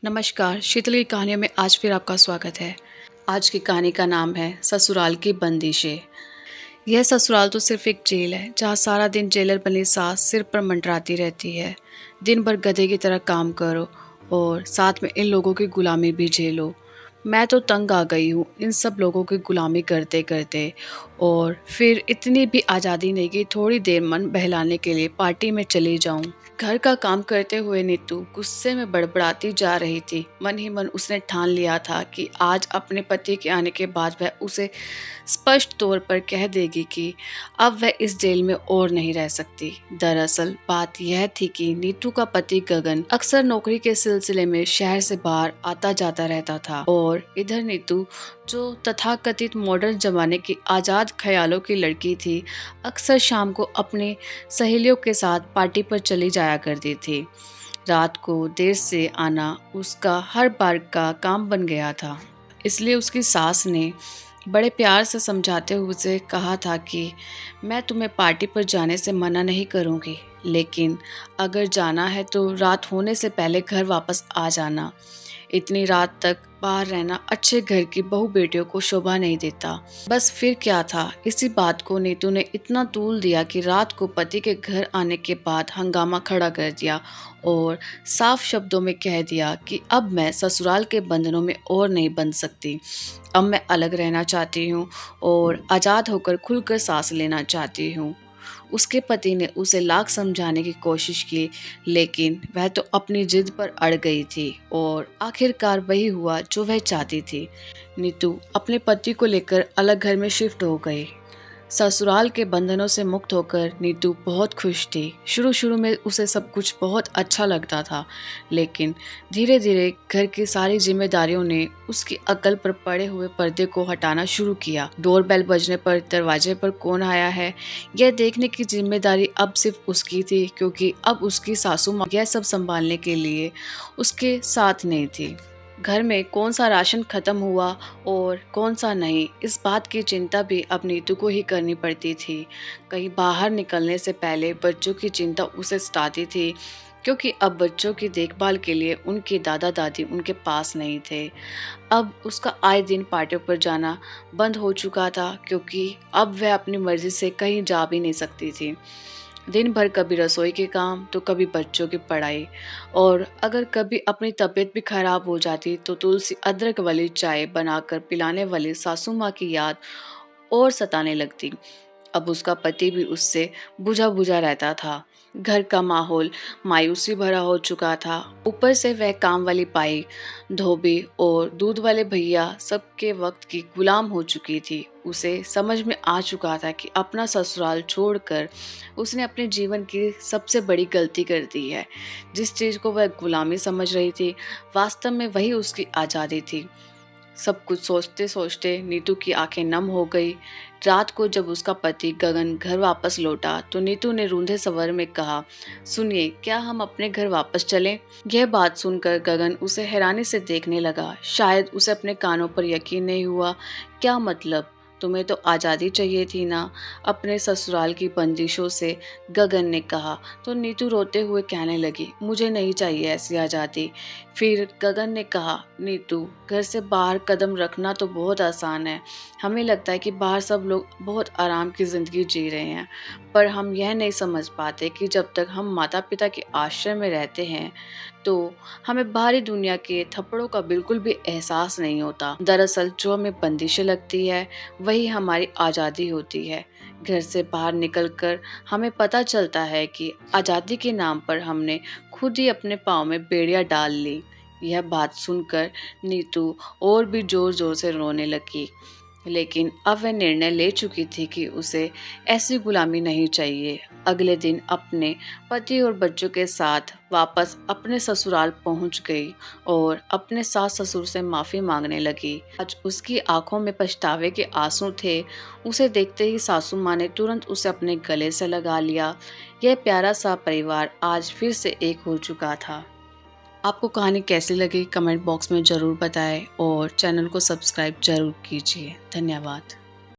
नमस्कार, शीतल की कहानियों में आज फिर आपका स्वागत है। आज की कहानी का नाम है ससुराल की बंदिशें। यह ससुराल तो सिर्फ एक जेल है, जहाँ सारा दिन जेलर बनी सास सिर पर मंडराती रहती है। दिन भर गधे की तरह काम करो और साथ में इन लोगों की गुलामी भी झेलो। मैं तो तंग आ गई हूँ इन सब लोगों की गुलामी करते करते। और फिर इतनी भी आज़ादी नहीं कि थोड़ी देर मन बहलाने के लिए पार्टी में चली जाऊँ। घर का काम करते हुए नीतू गुस्से में बड़बड़ाती जा रही थी। मन ही मन उसने ठान लिया था कि आज अपने पति के आने के बाद वह उसे स्पष्ट तौर पर कह देगी कि अब वह इस जेल में और नहीं रह सकती। दरअसल बात यह थी कि नीतू का पति गगन अक्सर नौकरी के सिलसिले में शहर से बाहर आता जाता रहता था और इधर नीतू, जो तथाकथित मॉडर्न जमाने की आज़ाद ख्यालों की लड़की थी, अक्सर शाम को अपने सहेलियों के साथ पार्टी पर चली जाया करती थी। रात को देर से आना उसका हर बार का काम बन गया था। इसलिए उसकी सास ने बड़े प्यार से समझाते हुए उसे कहा था कि मैं तुम्हें पार्टी पर जाने से मना नहीं करूँगी, लेकिन अगर जाना है तो रात होने से पहले घर वापस आ जाना। इतनी रात तक बाहर रहना अच्छे घर की बहू बेटियों को शोभा नहीं देता। बस फिर क्या था, इसी बात को नीतू ने इतना तूल दिया कि रात को पति के घर आने के बाद हंगामा खड़ा कर दिया और साफ शब्दों में कह दिया कि अब मैं ससुराल के बंधनों में और नहीं बंध सकती। अब मैं अलग रहना चाहती हूँ और आज़ाद होकर खुलकर सांस लेना चाहती हूँ। उसके पति ने उसे लाख समझाने की कोशिश की, लेकिन वह तो अपनी जिद पर अड़ गई थी और आखिरकार वही हुआ जो वह चाहती थी। नीतू अपने पति को लेकर अलग घर में शिफ्ट हो गई। ससुराल के बंधनों से मुक्त होकर नीतू बहुत खुश थी। शुरू शुरू में उसे सब कुछ बहुत अच्छा लगता था, लेकिन धीरे धीरे घर की सारी जिम्मेदारियों ने उसकी अकल पर पड़े हुए पर्दे को हटाना शुरू किया। डोरबेल बजने पर दरवाजे पर कौन आया है, यह देखने की जिम्मेदारी अब सिर्फ उसकी थी, क्योंकि अब उसकी सासू माँ यह सब संभालने के लिए उसके साथ नहीं थी। घर में कौन सा राशन खत्म हुआ और कौन सा नहीं, इस बात की चिंता भी अब नीतू को ही करनी पड़ती थी। कहीं बाहर निकलने से पहले बच्चों की चिंता उसे सताती थी, क्योंकि अब बच्चों की देखभाल के लिए उनके दादा दादी उनके पास नहीं थे। अब उसका आए दिन पार्टियों पर जाना बंद हो चुका था, क्योंकि अब वह अपनी मर्जी से कहीं जा भी नहीं सकती थी। दिन भर कभी रसोई के काम तो कभी बच्चों की पढ़ाई, और अगर कभी अपनी तबीयत भी खराब हो जाती तो तुलसी अदरक वाली चाय बनाकर पिलाने वाली सासू माँ की याद और सताने लगती। अब उसका पति भी उससे बुझा बुझा रहता था। घर का माहौल मायूसी भरा हो चुका था। ऊपर से वह काम वाली बाई, धोबी और दूध वाले भैया सबके वक्त की गुलाम हो चुकी थी। उसे समझ में आ चुका था कि अपना ससुराल छोड़कर उसने अपने जीवन की सबसे बड़ी गलती कर दी है। जिस चीज़ को वह गुलामी समझ रही थी, वास्तव में वही उसकी आज़ादी थी। सब कुछ सोचते सोचते नीतू की आंखें नम हो गई। रात को जब उसका पति गगन घर वापस लौटा तो नीतू ने रूंधे स्वर में कहा, सुनिए, क्या हम अपने घर वापस चलें? यह बात सुनकर गगन उसे हैरानी से देखने लगा। शायद उसे अपने कानों पर यकीन नहीं हुआ। क्या मतलब? तुम्हें तो आज़ादी चाहिए थी ना, अपने ससुराल की बंदिशों से, गगन ने कहा। तो नीतू रोते हुए कहने लगी, मुझे नहीं चाहिए ऐसी आज़ादी। फिर गगन ने कहा, नीतू, घर से बाहर कदम रखना तो बहुत आसान है। हमें लगता है कि बाहर सब लोग बहुत आराम की ज़िंदगी जी रहे हैं, पर हम यह नहीं समझ पाते कि जब तक हम माता पिता के आश्रय में रहते हैं तो हमें बाहरी दुनिया के थप्पड़ों का बिल्कुल भी एहसास नहीं होता। दरअसल जो हमें बंदिशें लगती है वही हमारी आज़ादी होती है। घर से बाहर निकलकर हमें पता चलता है कि आज़ादी के नाम पर हमने खुद ही अपने पाँव में बेड़ियाँ डाल ली। यह बात सुनकर नीतू और भी जोर जोर से रोने लगी, लेकिन अब वह निर्णय ले चुकी थी कि उसे ऐसी गुलामी नहीं चाहिए। अगले दिन अपने पति और बच्चों के साथ वापस अपने ससुराल पहुंच गई और अपने सास ससुर से माफ़ी मांगने लगी। आज उसकी आंखों में पछतावे के आंसू थे। उसे देखते ही सासू माँ ने तुरंत उसे अपने गले से लगा लिया। यह प्यारा सा परिवार आज फिर से एक हो चुका था। आपको कहानी कैसी लगी कमेंट बॉक्स में ज़रूर बताएं और चैनल को सब्सक्राइब ज़रूर कीजिए। धन्यवाद।